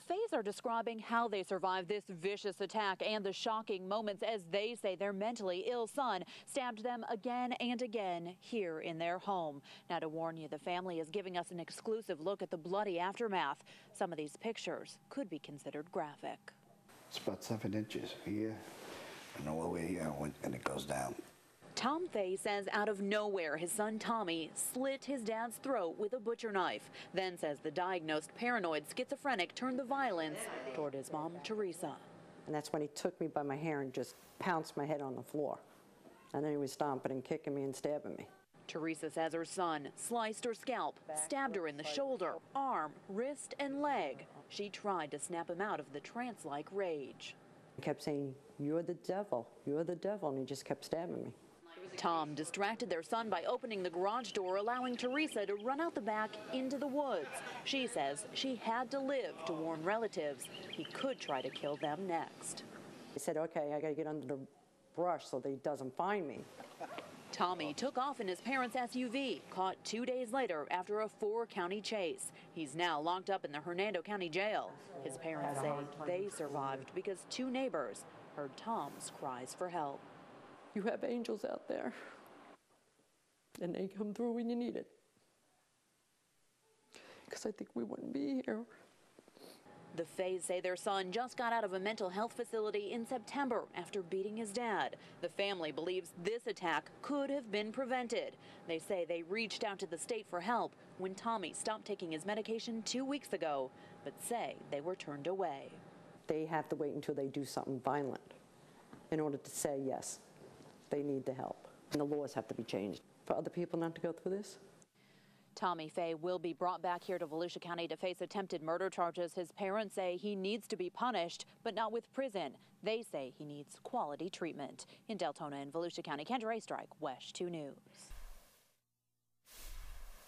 Fays are describing how they survived this vicious attack and the shocking moments as they say their mentally ill son stabbed them again and again here in their home. Now, to warn you, the family is giving us an exclusive look at the bloody aftermath. Some of these pictures could be considered graphic. It's about 7 inches here and all the way here, and it goes down. Tom Fay says out of nowhere, his son Tommy slit his dad's throat with a butcher knife, then says the diagnosed paranoid schizophrenic turned the violence toward his mom, Teresa. And that's when he took me by my hair and just pounced my head on the floor. And then he was stomping and kicking me and stabbing me. Teresa says her son sliced her scalp, stabbed her in the shoulder, arm, wrist, and leg. She tried to snap him out of the trance-like rage. He kept saying, "You're the devil, you're the devil," and he just kept stabbing me. Tom distracted their son by opening the garage door, allowing Teresa to run out the back into the woods. She says she had to live to warn relatives he could try to kill them next. He said, "Okay, I got to get under the brush so that he doesn't find me." Tommy took off in his parents' SUV, caught 2 days later after a 4-county chase. He's now locked up in the Hernando County Jail. His parents say they survived because 2 neighbors heard Tom's cries for help. You have angels out there, and they come through when you need it. Because I think we wouldn't be here. The Fays say their son just got out of a mental health facility in September after beating his dad. The family believes this attack could have been prevented. They say they reached out to the state for help when Tommy stopped taking his medication 2 weeks ago, but say they were turned away. They have to wait until they do something violent in order to say yes. They need the help. And the laws have to be changed for other people not to go through this. Tommy Fay will be brought back here to Volusia County to face attempted murder charges. His parents say he needs to be punished, but not with prison. They say he needs quality treatment. In Deltona and Volusia County, Kendra, Oestreich, WESH 2 News.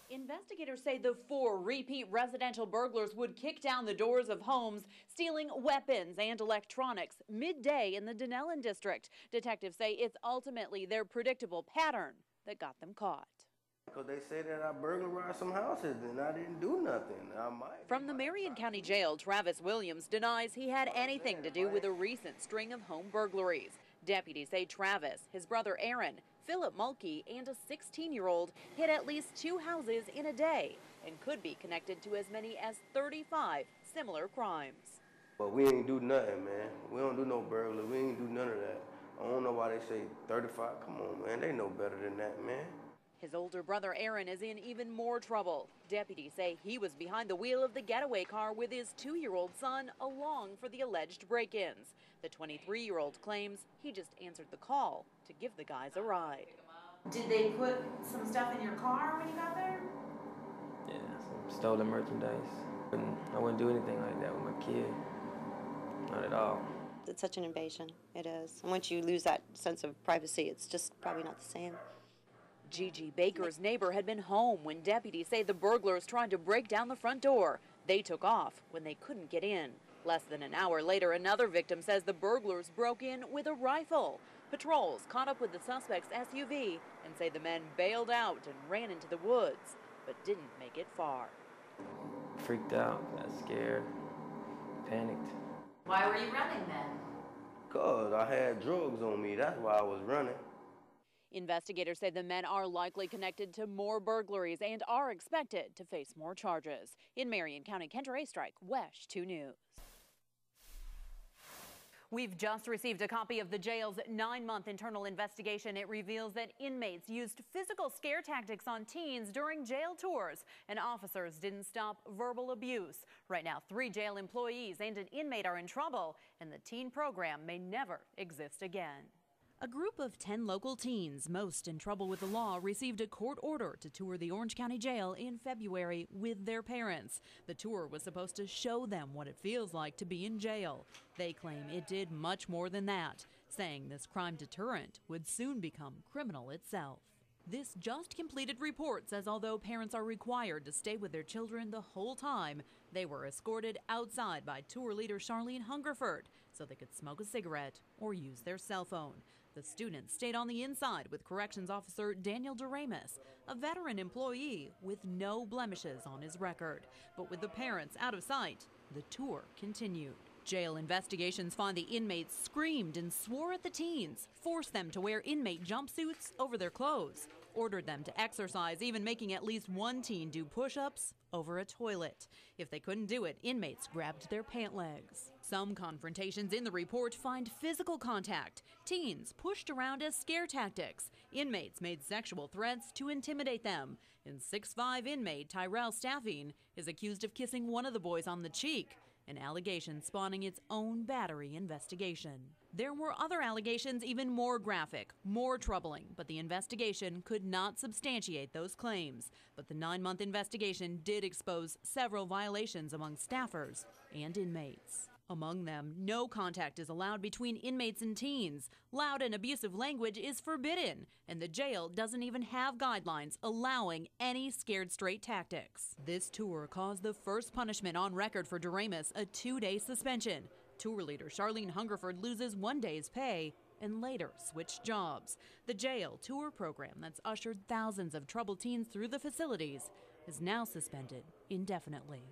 Investigators say the 4 repeat residential burglars would kick down the doors of homes, stealing weapons and electronics midday in the Denellen district. Detectives say it's ultimately their predictable pattern that got them caught. Because they say that I burglarized some houses and I didn't do nothing. From the Marion County Jail, Travis Williams denies he had anything to do with a recent string of home burglaries. Deputies say Travis, his brother Aaron, Philip Mulkey, and a 16-year-old hit at least 2 houses in a day and could be connected to as many as 35 similar crimes. But we ain't do nothing, man. We don't do no burglary. We ain't do none of that. I don't know why they say 35. Come on, man. They know better than that, man. His older brother Aaron is in even more trouble. Deputies say he was behind the wheel of the getaway car with his 2-year-old son along for the alleged break-ins. The 23-year-old claims he just answered the call to give the guys a ride. Did they put some stuff in your car when you got there? Yeah, some stolen merchandise. I wouldn't do anything like that with my kid. Not at all. It's such an invasion. It is. And once you lose that sense of privacy, it's just probably not the same. Gigi Baker's neighbor had been home when deputies say the burglars tried to break down the front door. They took off when they couldn't get in. Less than an hour later, another victim says the burglars broke in with a rifle. Patrols caught up with the suspect's SUV and say the men bailed out and ran into the woods, but didn't make it far. Freaked out, got scared, panicked. Why were you running then? Because I had drugs on me. That's why I was running. Investigators say the men are likely connected to more burglaries and are expected to face more charges. In Marion County, Kendra, Oestreich, WESH 2 News. We've just received a copy of the jail's 9-month internal investigation. It reveals that inmates used physical scare tactics on teens during jail tours, and officers didn't stop verbal abuse. Right now, 3 jail employees and an inmate are in trouble, and the teen program may never exist again. A group of 10 local teens, most in trouble with the law, received a court order to tour the Orange County Jail in February with their parents. The tour was supposed to show them what it feels like to be in jail. They claim it did much more than that, saying this crime deterrent would soon become criminal itself. This just completed report says although parents are required to stay with their children the whole time, they were escorted outside by tour leader Charlene Hungerford so they could smoke a cigarette or use their cell phone. The students stayed on the inside with Corrections Officer Daniel Doremus, a veteran employee with no blemishes on his record. But with the parents out of sight, The tour continued. Jail investigations find the inmates screamed and swore at the teens, forced them to wear inmate jumpsuits over their clothes, ordered them to exercise, even making at least one teen do push-ups over a toilet. If they couldn't do it, inmates grabbed their pant legs. Some confrontations in the report find physical contact. Teens pushed around as scare tactics. Inmates made sexual threats to intimidate them. And 6'5" inmate Tyrell Staffing is accused of kissing one of the boys on the cheek, an allegation spawning its own battery investigation. There were other allegations even more graphic, more troubling, but the investigation could not substantiate those claims. But the 9-month investigation did expose several violations among staffers and inmates. Among them, no contact is allowed between inmates and teens. Loud and abusive language is forbidden, and the jail doesn't even have guidelines allowing any scared straight tactics. This tour caused the first punishment on record for Doremus, a 2-day suspension. Tour leader Charlene Hungerford loses 1 day's pay and later switched jobs. The jail tour program that's ushered thousands of troubled teens through the facilities is now suspended indefinitely.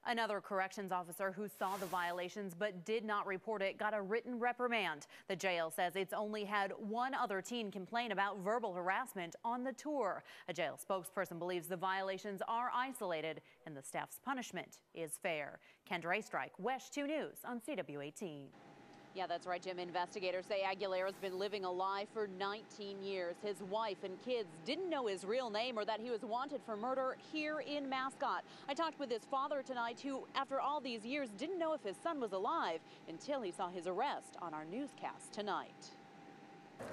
Another corrections officer who saw the violations but did not report it got a written reprimand. The jail says it's only had one other teen complain about verbal harassment on the tour. A jail spokesperson believes the violations are isolated and the staff's punishment is fair. Kendra, Oestreich, WESH 2 News on CW18. Yeah, that's right, Jim. Investigators say Aguilera's been living a lie for 19 years. His wife and kids didn't know his real name or that he was wanted for murder here in Mascot. I talked with his father tonight, who, after all these years, didn't know if his son was alive until he saw his arrest on our newscast tonight.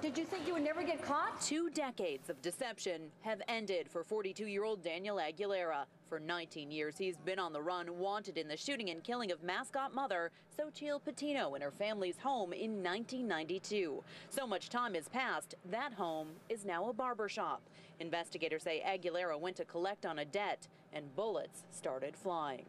Did you think you would never get caught? 2 decades of deception have ended for 42-year-old Daniel Aguilera. For 19 years, he's been on the run, wanted in the shooting and killing of Mascot mother Xochitl Patino in her family's home in 1992. So much time has passed, that home is now a barber shop. Investigators say Aguilera went to collect on a debt and bullets started flying.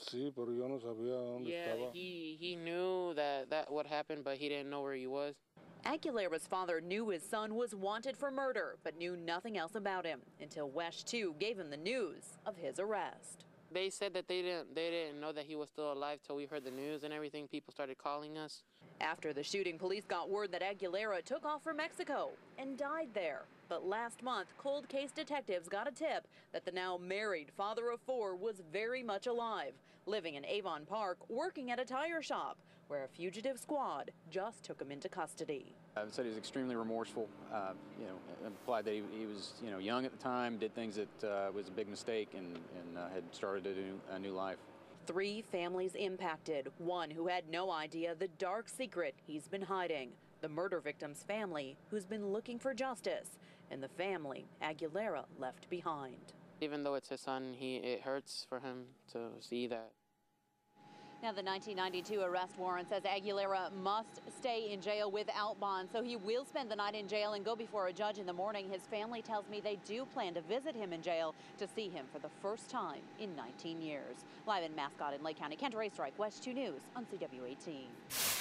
Sí, pero yo no sabía dónde estaba. He knew that what happened, but he didn't know where he was. Aguilera's father knew his son was wanted for murder, but knew nothing else about him until WESH 2 gave him the news of his arrest. They said that they didn't know that he was still alive till we heard the news and everything. People started calling us. After the shooting, police got word that Aguilera took off for Mexico and died there. But last month, cold case detectives got a tip that the now married father of 4 was very much alive, living in Avon Park, working at a tire shop, where a fugitive squad just took him into custody. I said he was extremely remorseful. Implied that he was, young at the time, did things that was a big mistake, and had started a new life. 3 families impacted. One who had no idea the dark secret he's been hiding. The murder victim's family, who's been looking for justice, and the family Aguilera left behind. Even though it's his son, it hurts for him to see that. Now, the 1992 arrest warrant says Aguilera must stay in jail without bond, so he will spend the night in jail and go before a judge in the morning. His family tells me they do plan to visit him in jail to see him for the first time in 19 years. Live in Mascot in Lake County, Kendra, Oestreich, WESH 2 News on CW18.